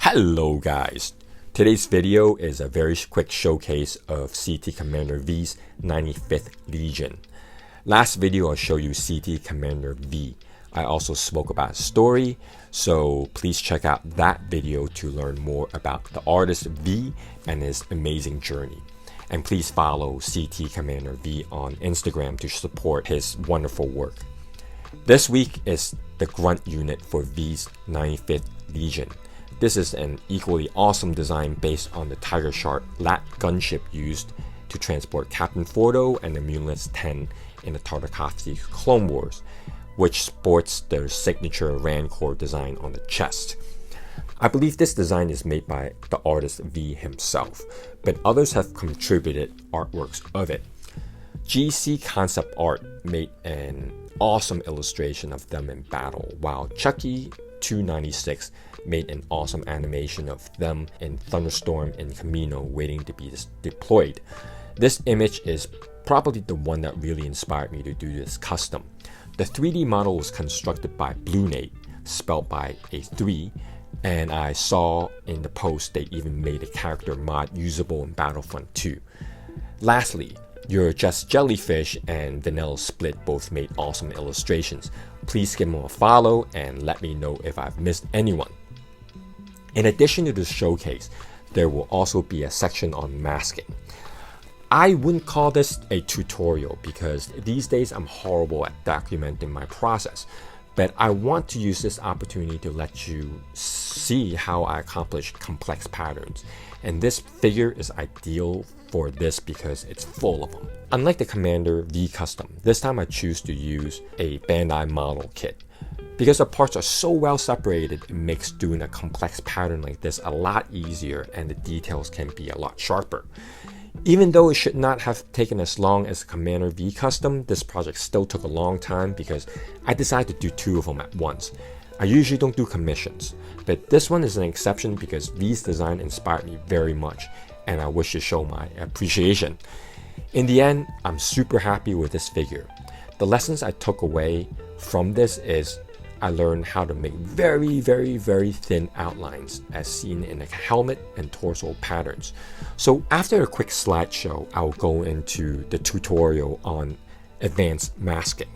Hello guys! Today's video is a very quick showcase of CT Commander V's 95th Legion. Last video I showed you CT Commander V. I also spoke about his story, so please check out that video to learn more about the artist V and his amazing journey. And please follow CT Commander V on Instagram to support his wonderful work. This week is the grunt unit for V's 95th Legion. This is an equally awesome design based on the Tiger Shark lat gunship used to transport Captain Fordo and the Munlets 10 in the Tartakovsky Clone Wars, which sports their signature Rancor design on the chest. I believe this design is made by the artist V himself, but others have contributed artworks of it. GC Concept Art made an awesome illustration of them in battle, while Chucky 296 made an awesome animation of them in Thunderstorm and Camino waiting to be deployed. This image is probably the one that really inspired me to do this custom. The 3D model was constructed by BlueNate, spelled by a 3, and I saw in the post they even made a character mod usable in Battlefront 2. Lastly, You're Just Jellyfish and Vanilla Split both made awesome illustrations. Please give them a follow and let me know if I've missed anyone. In addition to this showcase, there will also be a section on masking. I wouldn't call this a tutorial because these days I'm horrible at documenting my process, but I want to use this opportunity to let you see how I accomplish complex patterns. And this figure is ideal for this because it's full of them. Unlike the Commander V Custom, this time I choose to use a Bandai model kit. Because the parts are so well separated, it makes doing a complex pattern like this a lot easier and the details can be a lot sharper. Even though it should not have taken as long as the Commander V Custom, this project still took a long time because I decided to do 2 of them at once. I usually don't do commissions, but this one is an exception because V's design inspired me very much and I wish to show my appreciation. In the end, I'm super happy with this figure. The lessons I took away from this is I learned how to make very thin outlines as seen in the helmet and torso patterns. So after a quick slideshow, I'll go into the tutorial on advanced masking.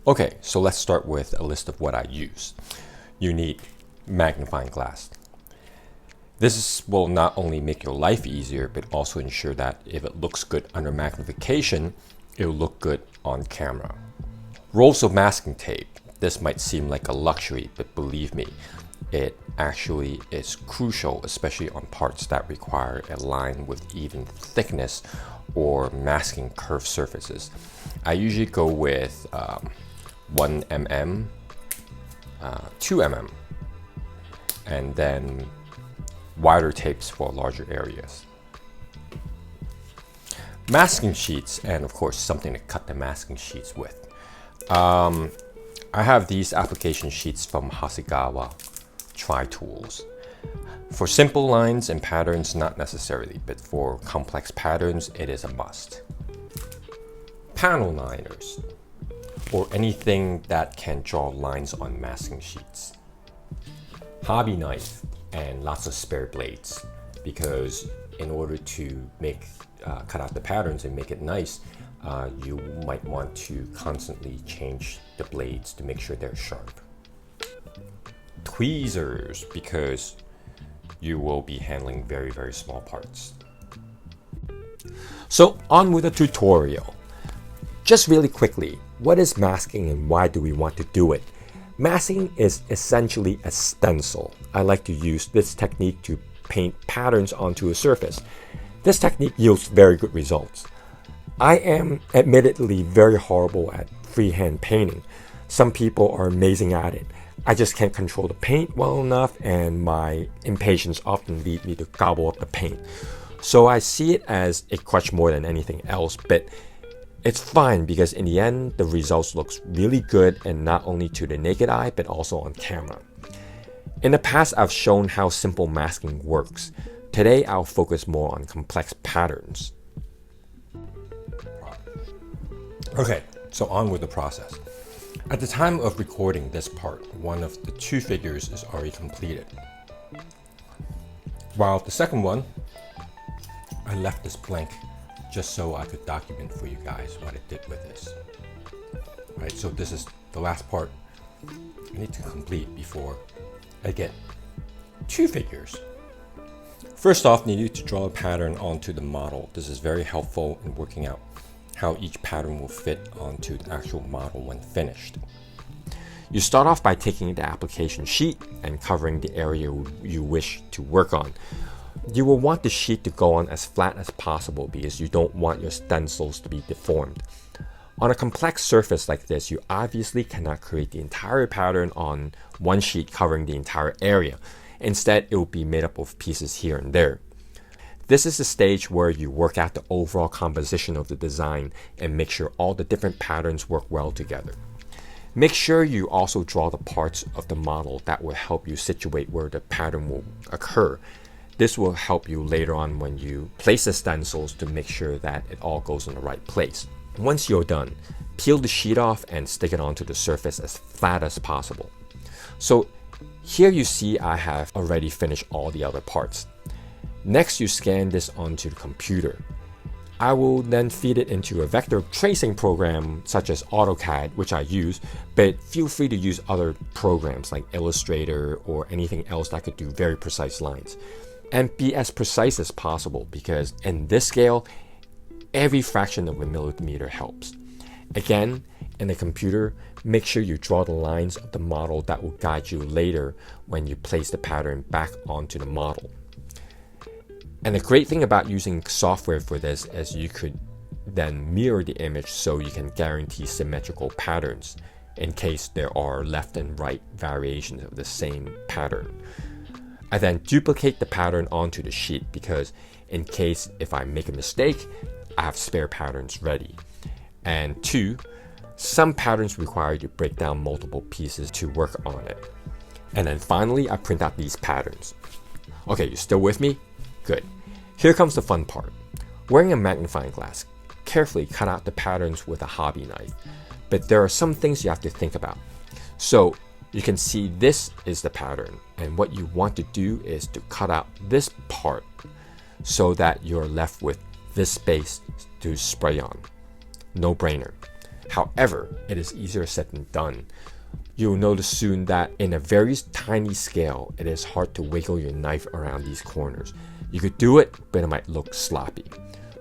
Okay, so let's start with a list of what I use. You need magnifying glass. Will not only make your life easier, but also ensure that if it looks good under magnification, it will look good on camera. Rolls of masking tape. This might seem like a luxury, but believe me, it actually is crucial, especially on parts that require a line with even thickness or masking curved surfaces. I usually go with 1 mm, 2 mm, and then wider tapes for larger areas. Masking sheets, and of course something to cut the masking sheets with. I have these application sheets from Hasegawa Tri-Tools. For simple lines and patterns, not necessarily, but for complex patterns, it is a must. Panel liners, or anything that can draw lines on masking sheets. Hobby knife and lots of spare blades, because in order to cut out the patterns and make it nice, you might want to constantly change the blades to make sure they're sharp. Tweezers, because you will be handling very small parts. So on with the tutorial. Just really quickly, what is masking and why do we want to do it? Masking is essentially a stencil. I like to use this technique to paint patterns onto a surface. This technique yields very good results. I am admittedly very horrible at freehand painting. Some people are amazing at it. I just can't control the paint well enough and my impatience often lead me to gobble up the paint. So I see it as a crutch more than anything else, but It's fine because in the end, the results looks really good, and not only to the naked eye, but also on camera. In the past, I've shown how simple masking works. Today, I'll focus more on complex patterns. Okay, so on with the process. At the time of recording this part, one of the two figures is already completed. While the second one, I left this blank just so I could document for you guys what I did with this. Right, so this is the last part I need to complete before I get two figures. First off, you need to draw a pattern onto the model. This is very helpful in working out how each pattern will fit onto the actual model when finished. You start off by taking the application sheet and covering the area you wish to work on. You will want the sheet to go on as flat as possible because you don't want your stencils to be deformed. On a complex surface like this, you obviously cannot create the entire pattern on one sheet covering the entire area. Instead, it will be made up of pieces here and there. This is the stage where you work out the overall composition of the design and make sure all the different patterns work well together. Make sure you also draw the parts of the model that will help you situate where the pattern will occur. This will help you later on when you place the stencils to make sure that it all goes in the right place. Once you're done, peel the sheet off and stick it onto the surface as flat as possible. So here you see I have already finished all the other parts. Next, you scan this onto the computer. I will then feed it into a vector tracing program such as AutoCAD, which I use, but feel free to use other programs like Illustrator or anything else that could do very precise lines. And be as precise as possible because in this scale, every fraction of a millimeter helps. Again, in the computer, make sure you draw the lines of the model that will guide you later when you place the pattern back onto the model. And the great thing about using software for this is you could then mirror the image so you can guarantee symmetrical patterns in case there are left and right variations of the same pattern. I then duplicate the pattern onto the sheet because in case if I make a mistake, I have spare patterns ready. And two, some patterns require you to break down multiple pieces to work on it. And then finally, I print out these patterns. Okay, you still with me? Good. Here comes the fun part. Wearing a magnifying glass, carefully cut out the patterns with a hobby knife. But there are some things you have to think about. So you can see this is the pattern, and what you want to do is to cut out this part so that you're left with this space to spray on. No brainer. However, it is easier said than done. You'll notice soon that in a very tiny scale, it is hard to wiggle your knife around these corners. You could do it, but it might look sloppy.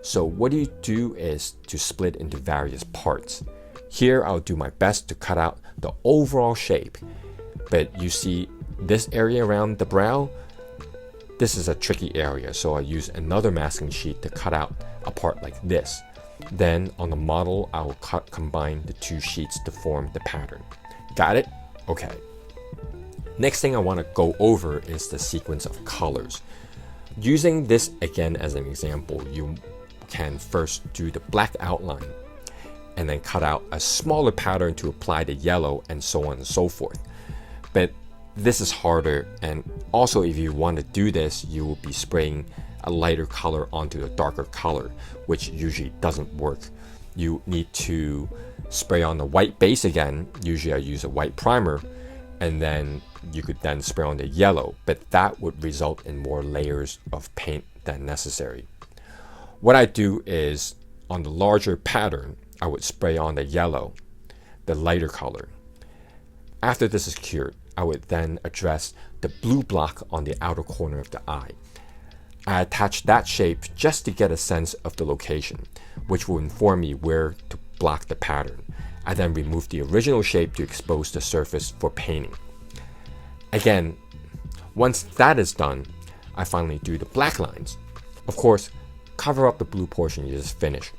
So what you do is to split into various parts. Here, I'll do my best to cut out the overall shape. But you see this area around the brow, this is a tricky area, so I use another masking sheet to cut out a part like this. Then on the model, I will combine the two sheets to form the pattern. Got it? Okay. Next thing I want to go over is the sequence of colors. Using this again as an example, you can first do the black outline and then cut out a smaller pattern to apply the yellow and so on and so forth. But this is harder, and also if you want to do this, you will be spraying a lighter color onto a darker color, which usually doesn't work. You need to spray on the white base again. Usually I use a white primer, and then you could then spray on the yellow, but that would result in more layers of paint than necessary. What I do is on the larger pattern, I would spray on the yellow, the lighter color. After this is cured, I would then address the blue block on the outer corner of the eye. I attach that shape just to get a sense of the location, which will inform me where to block the pattern. I then remove the original shape to expose the surface for painting. Again, once that is done, I finally do the black lines. Of course, cover up the blue portion you just finished.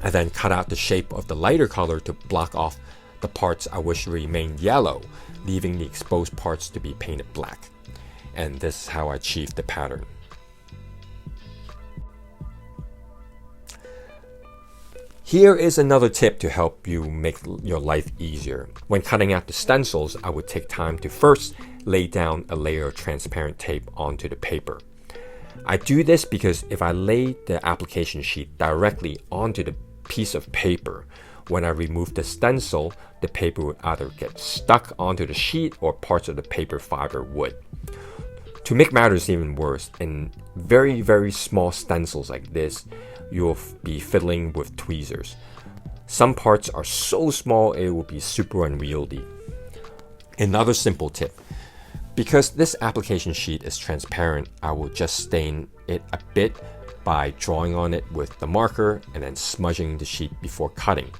I then cut out the shape of the lighter color to block off the parts I wish to remain yellow, leaving the exposed parts to be painted black. And this is how I achieve the pattern. Here is another tip to help you make your life easier. When cutting out the stencils, I would take time to first lay down a layer of transparent tape onto the paper. I do this because if I lay the application sheet directly onto the piece of paper, when I remove the stencil, the paper would either get stuck onto the sheet or parts of the paper fiber would. To make matters even worse, in very, very small stencils like this, you'll be fiddling with tweezers. Some parts are so small it will be super unwieldy. Another simple tip. Because this application sheet is transparent, I will just stain it a bit by drawing on it with the marker and then smudging the sheet before cutting.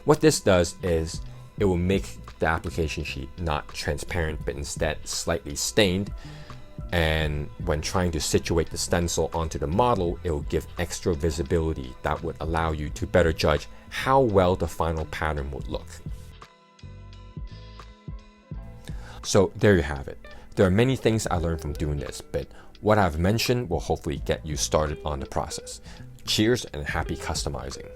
What this does is it will make the application sheet not transparent but instead slightly stained. And when trying to situate the stencil onto the model, it will give extra visibility that would allow you to better judge how well the final pattern would look. So there you have it. There are many things I learned from doing this, but what I've mentioned will hopefully get you started on the process. Cheers and happy customizing.